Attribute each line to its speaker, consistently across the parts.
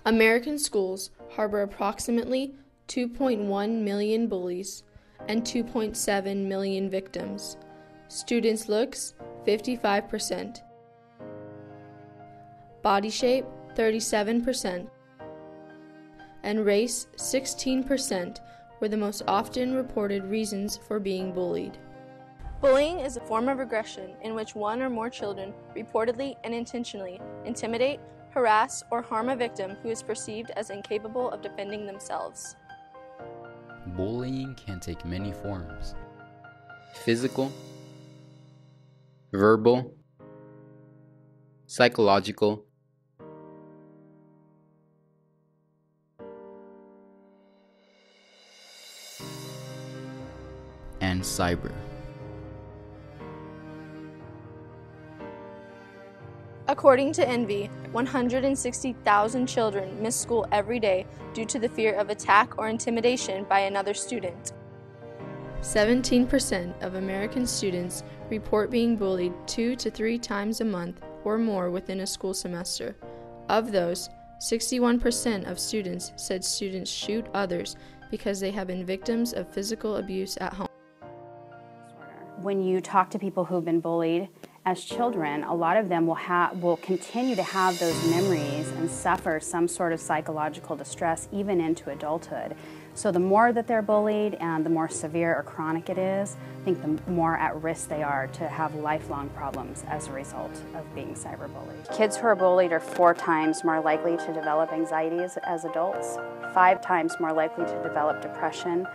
Speaker 1: American schools harbor approximately 2.1 million bullies and 2.7 million victims. Students' looks, 55%. Body shape, 37%. And race, 16%, were the most often reported reasons for being bullied. Bullying is a form of aggression in which one or more children reportedly and intentionally intimidate, harass, or harm a victim who is perceived as incapable of defending themselves.
Speaker 2: Bullying can take many forms: physical, verbal, psychological, and cyber.
Speaker 1: According to Envy, 160,000 children miss school every day due to the fear of attack or intimidation by another student. 17% of American students report being bullied 2 to 3 times a month or more within a school semester. Of those, 61% of students said students shoot others because they have been victims of physical abuse at home.
Speaker 3: When you talk to people who've been bullied as children, a lot of them will continue to have those memories and suffer some sort of psychological distress even into adulthood. So the more that they're bullied and the more severe or chronic it is, I think the more at risk they are to have lifelong problems as a result of being cyberbullied. Kids who are bullied are 4 times more likely to develop anxieties as adults, 5 times more likely to develop depression,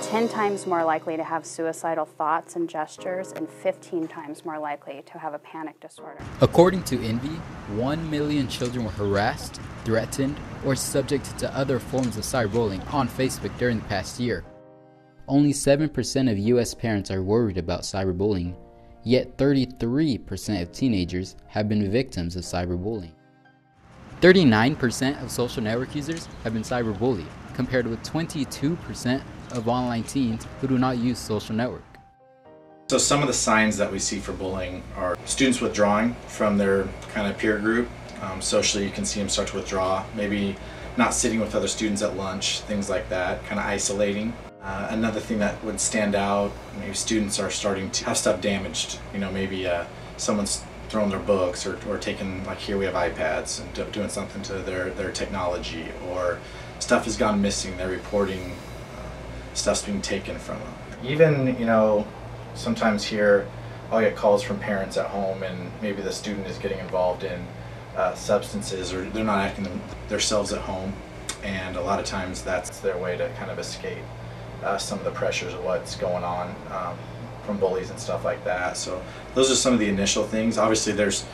Speaker 3: 10 times more likely to have suicidal thoughts and gestures, and 15 times more likely to have a panic disorder.
Speaker 2: According to Envy, 1 million children were harassed, threatened, or subjected to other forms of cyberbullying on Facebook during the past year. Only 7% of U.S. parents are worried about cyberbullying, yet 33% of teenagers have been victims of cyberbullying. 39% of social network users have been cyberbullied, compared with 22% of online teens who do not use social network.
Speaker 4: So some of the signs that we see for bullying are students withdrawing from their kind of peer group. Socially, you can see them start to withdraw, maybe not sitting with other students at lunch, things like that, kind of isolating. Another thing that would stand out, maybe students are starting to have stuff damaged. Maybe someone's thrown their books or taken, like here we have iPads, and doing something to their technology, or stuff has gone missing. They're reporting stuff's being taken from them. Even, sometimes here I'll get calls from parents at home, and maybe the student is getting involved in substances, or they're not acting themselves at home, and a lot of times that's their way to kind of escape some of the pressures of what's going on from bullies and stuff like that. So those are some of the initial things. Obviously there's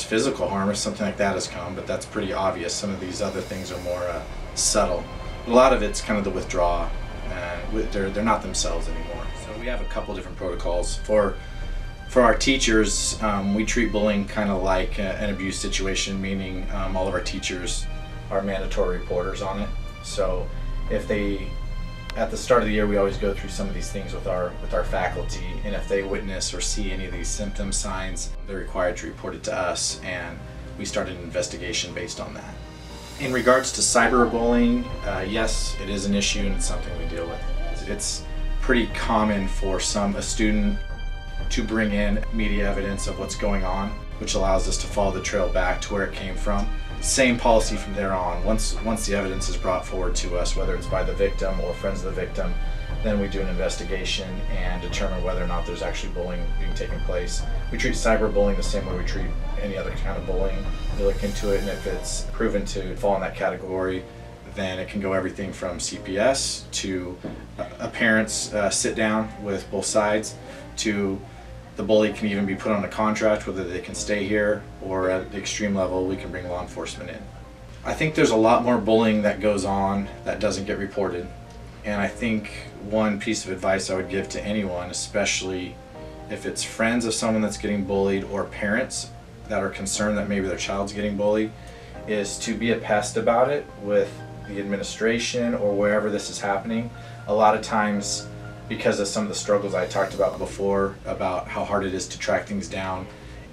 Speaker 4: physical harm if something like that has come, but that's pretty obvious. Some of these other things are more subtle. A lot of it's kind of the withdrawal, and they're not themselves anymore. So we have a couple different protocols. For our teachers, we treat bullying kind of like an abuse situation, meaning all of our teachers are mandatory reporters on it. So at the start of the year, we always go through some of these things with our faculty, and if they witness or see any of these symptoms, signs, they're required to report it to us, and we start an investigation based on that. In regards to cyberbullying, yes, it is an issue, and it's something we deal with. It's pretty common for a student to bring in media evidence of what's going on, which allows us to follow the trail back to where it came from. Same policy from there on. Once the evidence is brought forward to us, whether it's by the victim or friends of the victim, then we do an investigation and determine whether or not there's actually bullying being taken place. We treat cyberbullying the same way we treat any other kind of bullying. We look into it, and if it's proven to fall in that category, then it can go everything from CPS to a parent's sit down with both sides, to the bully can even be put on a contract, whether they can stay here, or at the extreme level, we can bring law enforcement in. I think there's a lot more bullying that goes on that doesn't get reported. And I think one piece of advice I would give to anyone, especially if it's friends of someone that's getting bullied or parents that are concerned that maybe their child's getting bullied, is to be a pest about it with the administration or wherever this is happening. A lot of times, because of some of the struggles I talked about before, about how hard it is to track things down,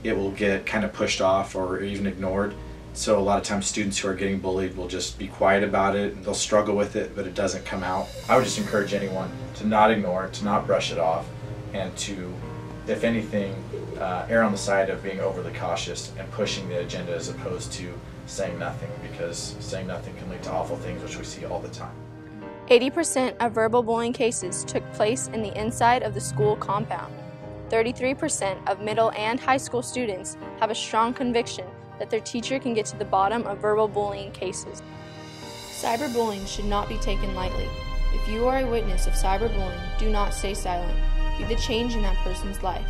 Speaker 4: it will get kind of pushed off or even ignored. So a lot of times students who are getting bullied will just be quiet about it, and they'll struggle with it, but it doesn't come out. I would just encourage anyone to not ignore it, to not brush it off, and to, if anything, err on the side of being overly cautious and pushing the agenda as opposed to saying nothing, because saying nothing can lead to awful things, which we see all the time.
Speaker 1: 80% of verbal bullying cases took place in the inside of the school compound. 33% of middle and high school students have a strong conviction that their teacher can get to the bottom of verbal bullying cases. Cyberbullying should not be taken lightly. If you are a witness of cyberbullying, do not stay silent. Be the change in that person's life.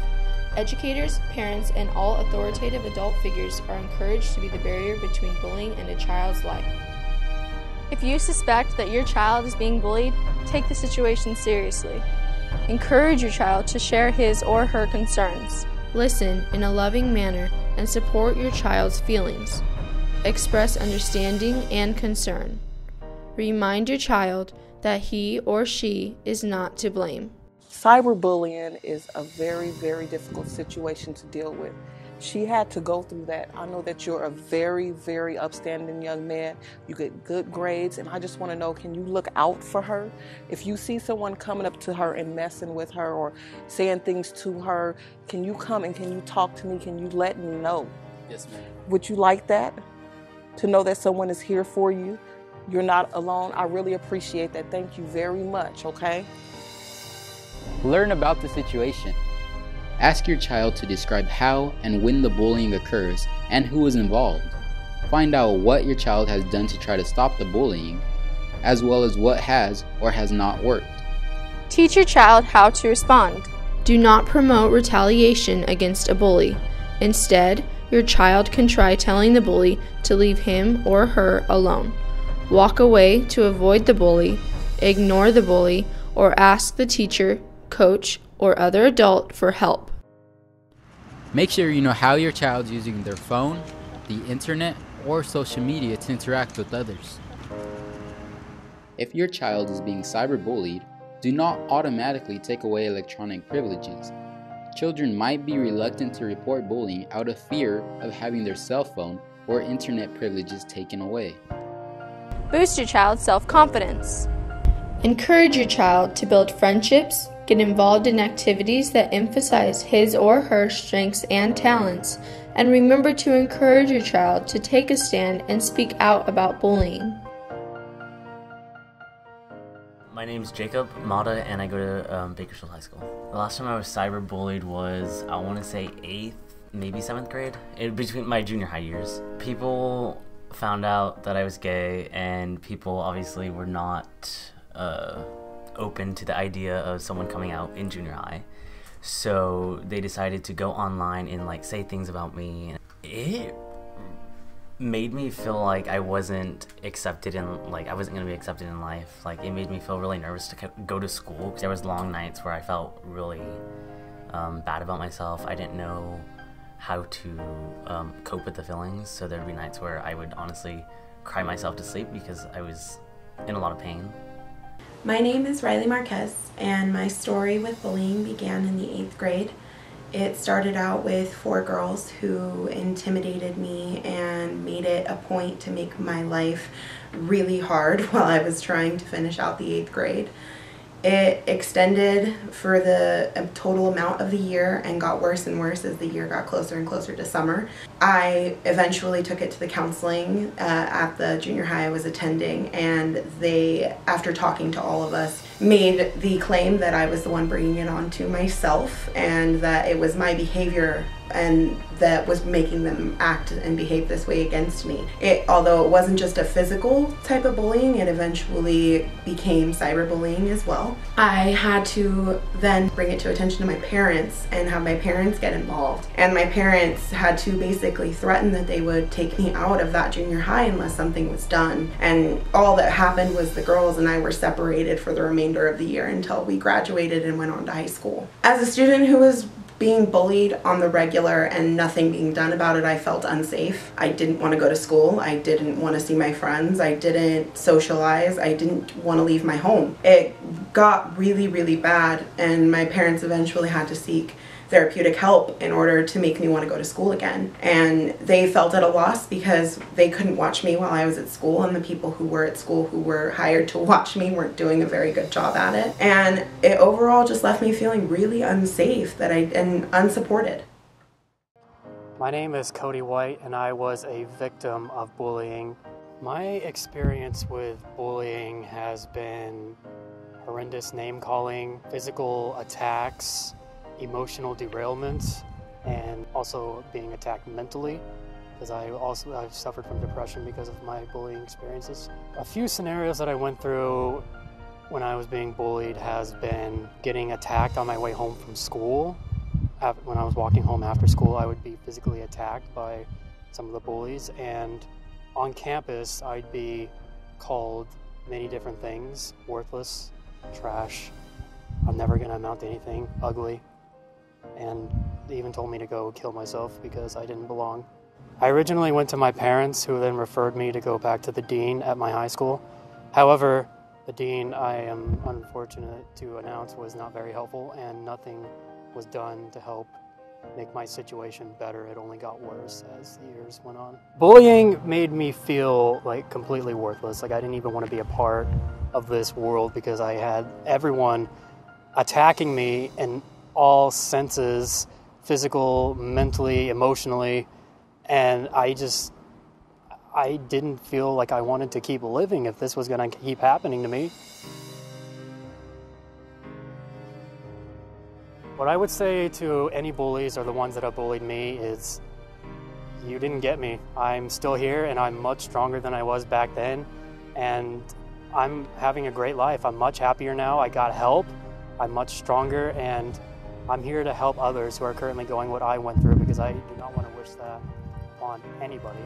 Speaker 1: Educators, parents, and all authoritative adult figures are encouraged to be the barrier between bullying and a child's life. If you suspect that your child is being bullied, take the situation seriously. Encourage your child to share his or her concerns. Listen in a loving manner and support your child's feelings. Express understanding and concern. Remind your child that he or she is not to blame.
Speaker 5: Cyberbullying is a very, very difficult situation to deal with. She had to go through that. I know that you're a very, very upstanding young man. You get good grades, and I just want to know, can you look out for her? If you see someone coming up to her and messing with her or saying things to her, can you come and can you talk to me? Can you let me know?
Speaker 2: Yes, ma'am.
Speaker 5: Would you like that? To know that someone is here for you? You're not alone. I really appreciate that. Thank you very much, okay?
Speaker 2: Learn about the situation. Ask your child to describe how and when the bullying occurs and who is involved. Find out what your child has done to try to stop the bullying, as well as what has or has not worked.
Speaker 1: Teach your child how to respond. Do not promote retaliation against a bully. Instead, your child can try telling the bully to leave him or her alone. Walk away to avoid the bully, ignore the bully, or ask the teacher, coach, or other adult for help.
Speaker 2: Make sure you know how your child's using their phone, the internet, or social media to interact with others. If your child is being cyberbullied, do not automatically take away electronic privileges. Children might be reluctant to report bullying out of fear of having their cell phone or internet privileges taken away.
Speaker 1: Boost your child's self-confidence. Encourage your child to build friendships, get involved in activities that emphasize his or her strengths and talents, and remember to encourage your child to take a stand and speak out about bullying.
Speaker 6: My name's Jacob Mata, and I go to Bakersfield High School. The last time I was cyberbullied was, I want to say 8th, maybe 7th grade, between my junior high years. People found out that I was gay, and people obviously were not open to the idea of someone coming out in junior high. So they decided to go online and like say things about me. It made me feel like I wasn't accepted in, like I wasn't gonna be accepted in life. Like it made me feel really nervous to go to school. There was long nights where I felt really bad about myself. I didn't know how to cope with the feelings. So there'd be nights where I would honestly cry myself to sleep because I was in a lot of pain.
Speaker 7: My name is Riley Marquez, and my story with bullying began in the 8th grade. It started out with 4 girls who intimidated me and made it a point to make my life really hard while I was trying to finish out the 8th grade. It extended for the total amount of the year and got worse and worse as the year got closer and closer to summer. I eventually took it to the counseling at the junior high I was attending, and they, after talking to all of us, made the claim that I was the one bringing it on to myself and that it was my behavior and that was making them act and behave this way against me. Although it wasn't just a physical type of bullying, it eventually became cyberbullying as well. I had to then bring it to attention to my parents and have my parents get involved. And my parents had to basically threaten that they would take me out of that junior high unless something was done. And all that happened was the girls and I were separated for the remainder of the year until we graduated and went on to high school. As a student who was being bullied on the regular and nothing being done about it, I felt unsafe. I didn't want to go to school. I didn't want to see my friends. I didn't socialize. I didn't want to leave my home. It got really, really bad, and my parents eventually had to seek therapeutic help in order to make me want to go to school again. And they felt at a loss because they couldn't watch me while I was at school, and the people who were at school who were hired to watch me weren't doing a very good job at it. And it overall just left me feeling really unsafe and unsupported.
Speaker 8: My name is Cody White, and I was a victim of bullying. My experience with bullying has been horrendous name-calling, physical attacks, emotional derailments, and also being attacked mentally, because I've suffered from depression because of my bullying experiences. A few scenarios that I went through when I was being bullied has been getting attacked on my way home from school. When I was walking home after school, I would be physically attacked by some of the bullies, and on campus I'd be called many different things: worthless, trash, I'm never gonna amount to anything, ugly, and they even told me to go kill myself because I didn't belong. I originally went to my parents, who then referred me to go back to the dean at my high school. However, the dean, I am unfortunate to announce, was not very helpful, and nothing was done to help make my situation better. It only got worse as the years went on. Bullying made me feel like completely worthless. Like I didn't even want to be a part of this world because I had everyone attacking me in all senses, physical, mentally, emotionally, and I didn't feel like I wanted to keep living if this was going to keep happening to me. What I would say to any bullies or the ones that have bullied me is, you didn't get me. I'm still here, and I'm much stronger than I was back then, and I'm having a great life. I'm much happier now. I got help. I'm much stronger, and I'm here to help others who are currently going what I went through, because I do not want to wish that on anybody.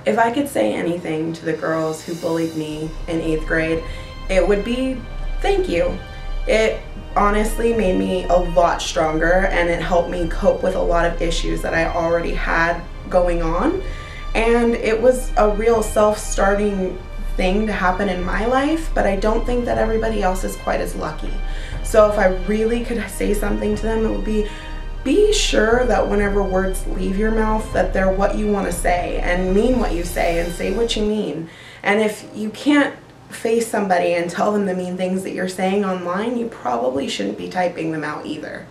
Speaker 7: If I could say anything to the girls who bullied me in 8th grade, it would be thank you. It honestly made me a lot stronger, and it helped me cope with a lot of issues that I already had going on. And it was a real self-starting thing to happen in my life, but I don't think that everybody else is quite as lucky. So if I really could say something to them, it would be sure that whenever words leave your mouth, that they're what you want to say, and mean what you say, and say what you mean. And if you can't face somebody and tell them the mean things that you're saying online, you probably shouldn't be typing them out either.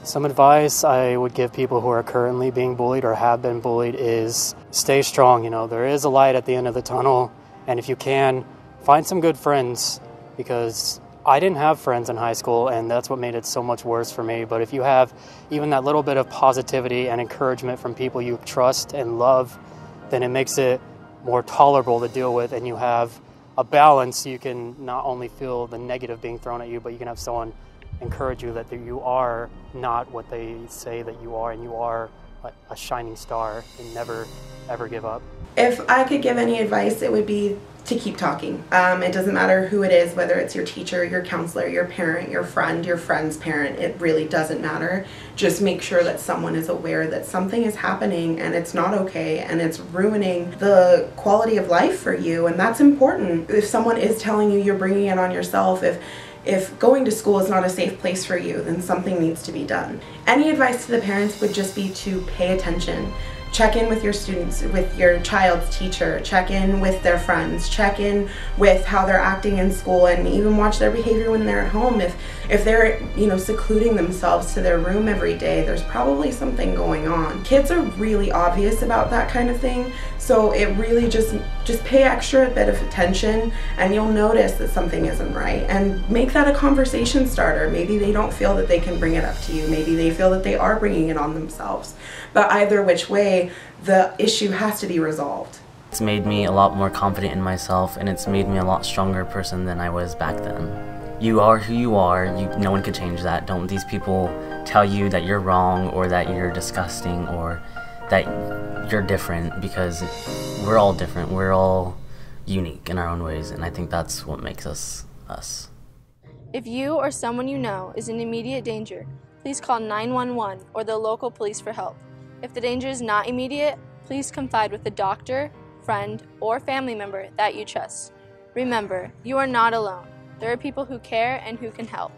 Speaker 8: Some advice I would give people who are currently being bullied or have been bullied is stay strong. You know, there is a light at the end of the tunnel, and if you can, find some good friends, because I didn't have friends in high school, and that's what made it so much worse for me. But if you have even that little bit of positivity and encouragement from people you trust and love, then it makes it more tolerable to deal with, and you have a balance. So you can not only feel the negative being thrown at you, but you can have someone encourage you that you are not what they say that you are, and you are a shining star, and never ever give up.
Speaker 7: If I could give any advice, it would be to keep talking. It doesn't matter who it is, whether it's your teacher, your counselor, your parent, your friend's parent, it really doesn't matter. Just make sure that someone is aware that something is happening and it's not okay, and it's ruining the quality of life for you, and that's important. If someone is telling you you're bringing it on yourself, if going to school is not a safe place for you, then something needs to be done. Any advice to the parents would just be to pay attention. Check in with your students, with your child's teacher, check in with their friends, check in with how they're acting in school, and even watch their behavior when they're at home. If they're, secluding themselves to their room every day, there's probably something going on. Kids are really obvious about that kind of thing, so it really just pay extra bit of attention, and you'll notice that something isn't right, and make that a conversation starter. Maybe they don't feel that they can bring it up to you, maybe they feel that they are bringing it on themselves, but either which way, the issue has to be resolved.
Speaker 6: It's made me a lot more confident in myself, and it's made me a lot stronger person than I was back then. You are who you are. No one could change that. Don't these people tell you that you're wrong, or that you're disgusting, or that you're different, because we're all different. We're all unique in our own ways, and I think that's what makes us us.
Speaker 1: If you or someone you know is in immediate danger, please call 911 or the local police for help. If the danger is not immediate, please confide with a doctor, friend, or family member that you trust. Remember, you are not alone. There are people who care and who can help.